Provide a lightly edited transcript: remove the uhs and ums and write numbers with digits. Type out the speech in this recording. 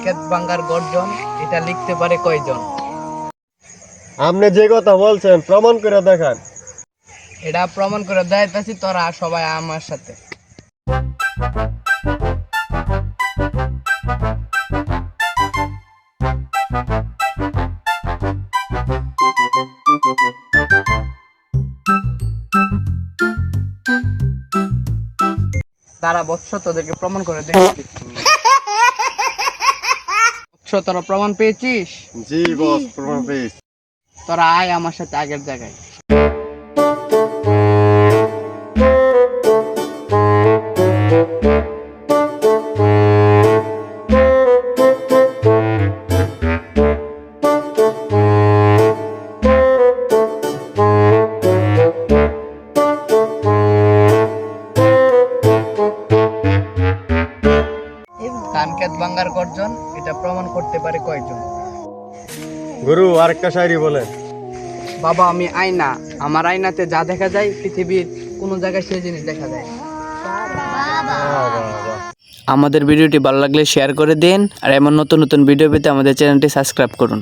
ক্ষেত ভাঙ্গার গর্জন এটা লিখতে পারে কয়জন? আপনি যে কথা বলছেন প্রমাণ করে দেখান। এটা প্রমাণ করে দেখাইতেছি, তোরা সবাই আমার সাথে। তারা বৎস তোদেরকে প্রমাণ করে দেখছি। বৎস, তোরা প্রমাণ পেয়েছিস? জি বস, প্রমাণ পেয়েছি। তোরা আয় আমার সাথে আগের জায়গায়। ধান ক্ষেত ভাঙ্গার গর্জন এটা প্রমাণ করতে পারে কয়জন? গুরু আরেকটা শায়রি বলেন। বাবা, আমি আয়না, আমার আয়নাতে যা দেখা যায় পৃথিবীর কোন জায়গায় সেই জিনিস দেখা যায়। আমাদের ভিডিওটি ভালো লাগলে শেয়ার করে দিন, আর এমন নতুন নতুন ভিডিও পেতে আমাদের চ্যানেলটি সাবস্ক্রাইব করুন।